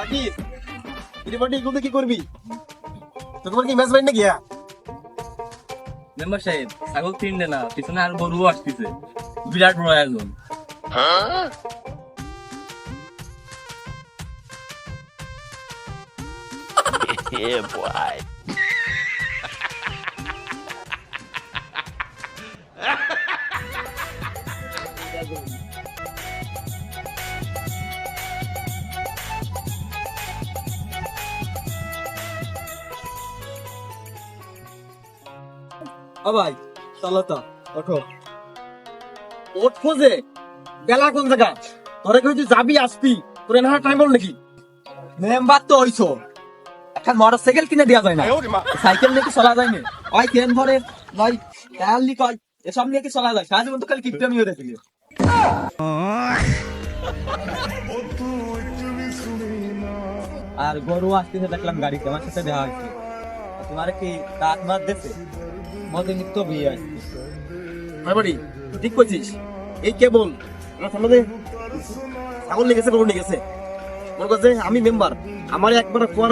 সাকিব রিপোর্টে এগুলো কি করবি? তো তোমার কি ম্যাচ বাইন নাকি? মেম্বার সাহেব ছাগল তিনটে না, পিছনে আর গরু আসতেছে, বিরাট বড় আয়োজন। Yeah, boy. ভাই চলো তো ওঠো। ওঠ খোঁজে বেলা কোন জায়গা? তোরা কেউ তুই যাবি আসবি, তোর না টাইম বল নাকি? মেম্বার তো হইছো, একটা মোটরসাইকেল কিনে দেওয়া যায় না? সাইকেল নিয়ে কি চলা যায় না? ওই কেন ধরে ভাই টায়ারলি কয় এসব নিয়ে কি চলা যায়? সারা জীবন তো খালি কিপটামি হয়ে দেখলি। আর গরু আসতেছে দেখলাম গাড়িতে, আমার সাথে দেখা হয়েছে। তোমার কি দাঁত মার দিচ্ছে? মধ্যে নিত্য বিয়ে আসছে। ভাই ঠিক করছিস। এই কেবল আমার সামনে ছাগল নিয়ে গেছে, গরু নিয়ে গেছে। মনে করছে আমি মেম্বার, আমার একবার কোয়ার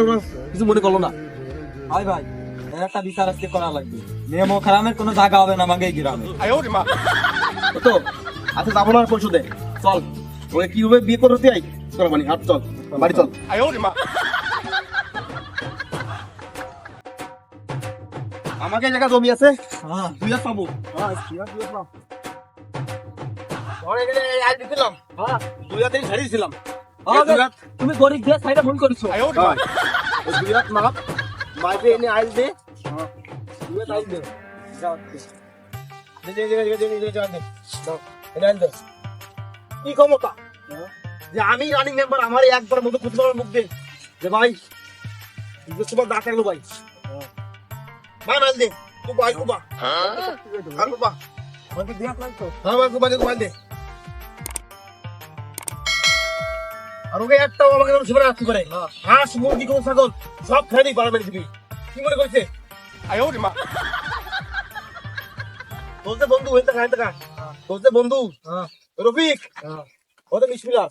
কিছু মনে করলো না। হয় ভাই, এর একটা বিচার আজকে করা লাগবে। নিয়ম ও খারামের কোনো জায়গা হবে না আমাকে এই গ্রামে। তো আচ্ছা যাবো না পরশুদে, চল ওকে কিভাবে বিয়ে করতে আই তোর মানে হাত চল বাড়ি চল। আমাকে জায়গা জমি আছে, হ্যাঁ তুই আর পাবো। তুমি গরিব দিয়ে সাইডে ফোন করেছো। কি ক্ষমতা যে আমি রানিং মেম্বার, আমার একবার মতো প্রতিবার মুখ দে যে ভাই তোমার ডাক লাগলো ভাই, ভাই মাল দে তুই ভাই কুবা আর কুবা আমাকে দিয়া লাগতো। হ্যাঁ ভাই কুবা দে, কুবা দে। আর ওকে একটাও আমাকে সেবার আসতে পারে হাঁস মুরগি কোন ছাগল সব খেয়ে দিই পারবেন দিবি। কি মনে করছে? তোর যে বন্ধু হইতে খাইতে খা, তোর যে বন্ধু রফিক ওদের মিশমিলা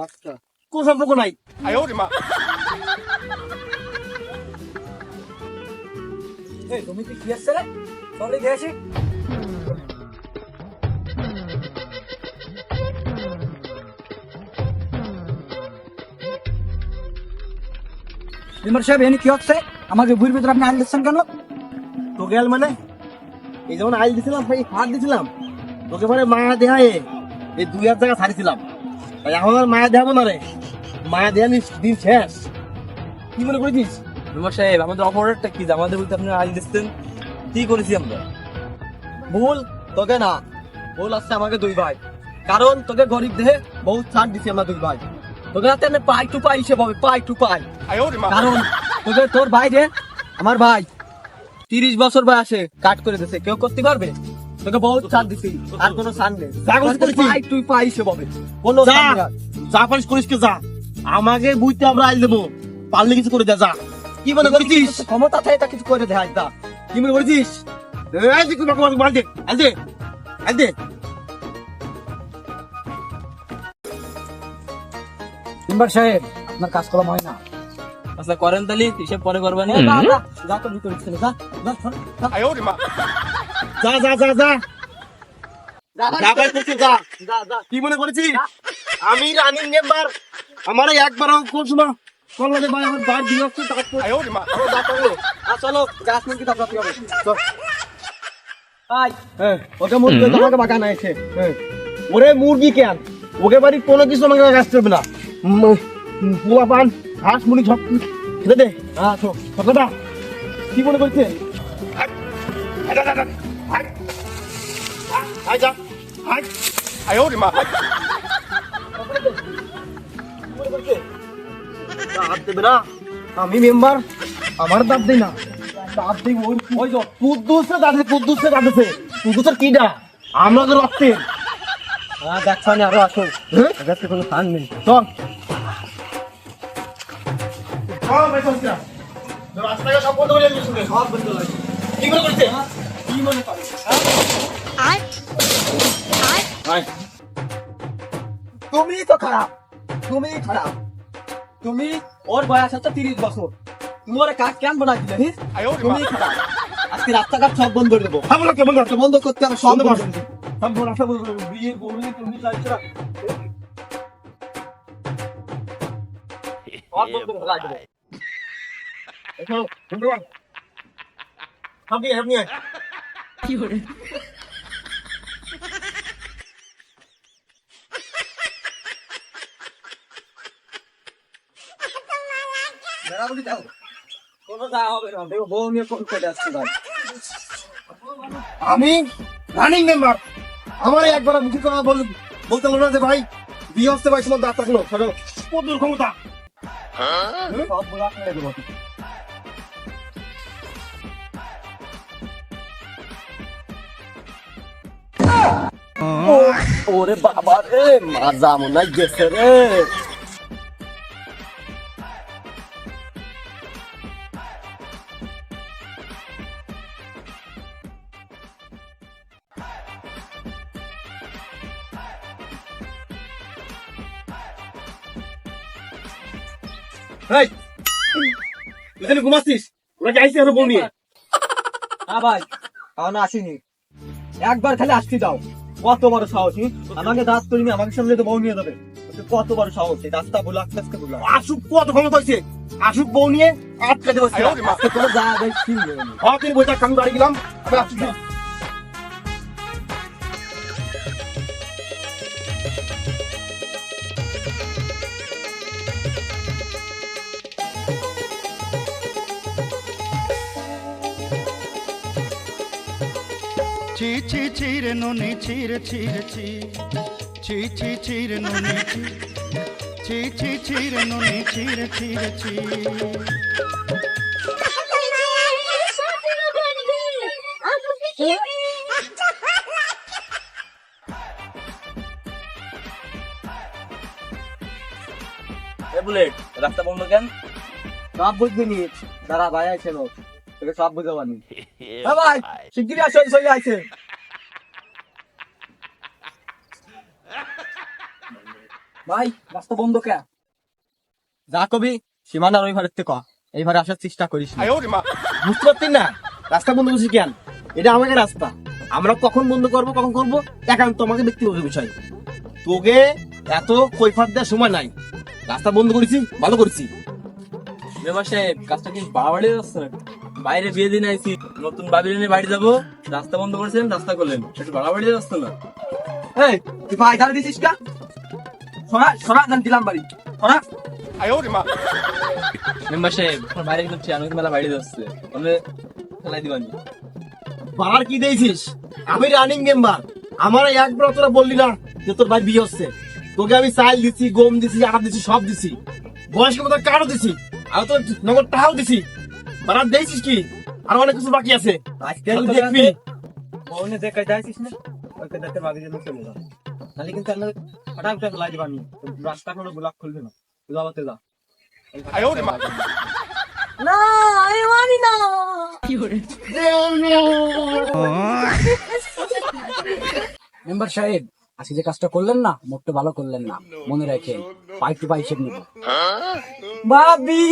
আচ্ছা কোন সম্পর্ক নাই। এই তুমি কি আসছে রে? চলে গেছি। মেম্বার সাহেব এনে কি হচ্ছে? আমাকে বুড়ির ভিতরে আপনি আইন দিচ্ছেন কেন? তো গেল মানে এই যেমন আইল দিছিলাম সেই হাত দিছিলাম তোকে পরে মায়া দেহায় এই 2,000 টাকা ছাড়িছিলাম, তাই এখন আর মায়া দেখাবো না রে, মায়া দেয়া দিন শেষ। কি মনে করেছিস? মেম্বার সাহেব আমাদের অপরাধটা কি? আমাদের বলতে আপনি আইন দিচ্ছেন, কি করেছি আমরা? ভুল তোকে না, ভুল আসছে আমাকে দুই ভাই। কারণ তোকে গরিব দেহে বহুত ছাড় দিছি আমরা দুই ভাই। তোকে হাতে আমি পাই টু পাই হিসেবে হবে, পাই টু পাই। কারণ তোকে তোর ভাই রে, আমার ভাই 30 বছর বয়সে কাট করে দিছে, কেউ করতে পারবে? তোকে বহুত ছাড় দিছি, আর কোনো ছাড় নেই। পাই টু পাই হিসেবে হবে, কোনো ছাড় নেই আর। যা পারিস করিস কে যা, আমাকে বুঝতে আমরা আইল দেবো, পারলে কিছু করে দে যা। কি মনে করেছিস? ক্ষমতা থাকে তা কিছু করে দেয় যা। কি মনে করেছিস? এই যে কোনো মাল দে, আল দে, আল দে। মেম্বার সাহেব আপনার কাজ করা হয় না। আচ্ছা করেন তাহলে, হিসেব পরে করবেন। যা তো ভিতরে ছিল, যা যা যা যা যা যা যা ভাই করছিস যা। কি মনে করেছিস আমি রানিং মেম্বার? আমার একবারও করছো না করলো যে ভাই আমার বার দিয়ে হচ্ছে টাকা চলো গাছ মুরগি তাপ রাখতে হবে। হ্যাঁ ওকে মুরগি আমাকে বাগান আছে। হ্যাঁ ওরে মুরগি কেন, ওকে বাড়ি কোনো কিছু আমাকে আসতে হবে না। পোলা পান হাঁস মুরগি সব খেতে দে। হ্যাঁ কথাটা কি মনে করছে? আমি মেম্বার, আমার দাঁত দেই না, দাঁত দেই ওই কুদ্দুসে দাঁড়িয়ে, কুদ্দুসে দাঁড়িয়েছে। কুদ্দুসের কিডা আমরা তো রক্তের। হ্যাঁ দেখছো না, আরো আসো। এটাতে কোনো ফান নেই। চল রাস্তায় সব বন্ধ করে দিয়েছে, সব বন্ধ লাগে। কি মনে করছে? কি মনে করে? ভাই তুমি তো খারাপ, তুমি খারাপ। তুমি ওর বয়স হচ্ছে 30 বছর, তুমি ওরে কাজ কেন বানাই দিলে? তুমি খারাপ। আজকে রাস্তাঘাট সব বন্ধ করে দেবো। বন্ধ করতে হবে, সব বন্ধ করে দেবো। বিয়ে করলে তুমি চাইছো না। Yeah, boy. এসো, বন্ধু বান। আপনি আয়। বেড়াবুড়ি দাও। কোনো যাওয়া হবে না, দেখো বউ নিয়ে কোন করে আসছে ভাই। আমি রানিং মেম্বার, আমার একবার মুখে কথা বলতে হলো না যে ভাই বিয়ে হচ্ছে ভাই, তোমার দাঁত থাকলো সরো, কত দূর ক্ষমতা। সব বলা করে দেবো। ওরে বাবা রে, মাজা মনে হয় গেছে রে। এই, এখানে ঘুমাচ্ছিস? ওরা যাইছে আরো বউ নিয়ে। হ্যাঁ ভাই, এখন আসিনি, একবার খালি আসতে দাও। কত বড় সাহস, আমাকে দাঁত করিনি, আমাকে সামনে তো বউ নিয়ে যাবে। কত বড় সাহস, এই রাস্তা বলো আজকে বলো। আসুক কত ক্ষমতা হয়েছে, আসুক বউ নিয়ে আটকে দেবো। আজকে কোনো যা ভাই ঠিক নেই। তিনি বইটা আমি বাড়ি গেলাম, আমি আসছি। ছি ছি ছিরে ননি ছিরে ছিরে ছি ছি ছি ছিরে ননি ছি ছি ছি ছিরে ননি ছিরে ছিরে ছি এ বুলেট, রাস্তা বন্ধ কেন? সব বুঝবি নি, দাঁড়া ভাই আছে লোক, তোকে সব বুঝাবানি। Yeah, হ্যাঁ ভাই, boy. শিগগিরই আসো, চলে আইছে। ভাই রাস্তা বন্ধ কে? যা কবি সীমানার ওই ভারের থেকে এই ভারে আসার চেষ্টা করিস না। বুঝতে পারতেন না রাস্তা বন্ধ করছি কেন? এটা আমাকে রাস্তা, আমরা কখন বন্ধ করবো কখন করবো একান্ত আমাকে ব্যক্তিগত বিষয়। তোকে এত কৈফাত দেওয়ার সময় নাই, রাস্তা বন্ধ করেছি, ভালো করেছি। মেম্বার সাহেব, কাজটা কি বাড়াবাড়ি যাচ্ছে না? বাইরে বিয়ে দিন আইছি, নতুন বাবির এনে বাড়ি যাবো, রাস্তা বন্ধ করেছেন, রাস্তা করলেন, একটু বাড়াবাড়ি যাচ্ছে না? এই তুই ভাই ধারে দিছিস কা? সরা সরা, জান দিলাম বাড়ি সরা। মেম্বার সাহেব, আপনার বাইরে কিন্তু চেয়ারম্যান মেলা বাড়ি যাচ্ছে, তাহলে খেলাই দিবানি। বাড়ার কি দিয়েছিস? আমি রানিং মেম্বার, আমার একবার তোরা বললি না যে তোর ভাই বিয়ে হচ্ছে। তোকে আমি চাল দিছি, গম দিছি, আটা দিছি, সব দিছি, বয়স্ক মতো কার্ডও দিছি, আর তোর নগদ টাকাও দিছি। বাড়ার দিয়েছিস কি? আর অনেক কিছু বাকি আছে, আজকে তুই দেখবি। বউনে দেখাই যাইছিস না, ওকে দেখতে বাড়ি যেন চলে যা, নাহলে কিন্তু আমরা হঠাৎ করে লাই দিবানি। রাস্তা কোনো ব্লক খুলবে না, তুই যাবাতে যা। না আমি মানি না। মেম্বার সাহেব, আজকে যে কাজটা করলেন না, মোটটা ভালো করলেন না, মনে রাখেন, পাই টু পাই হিসেব নেব। ভাবি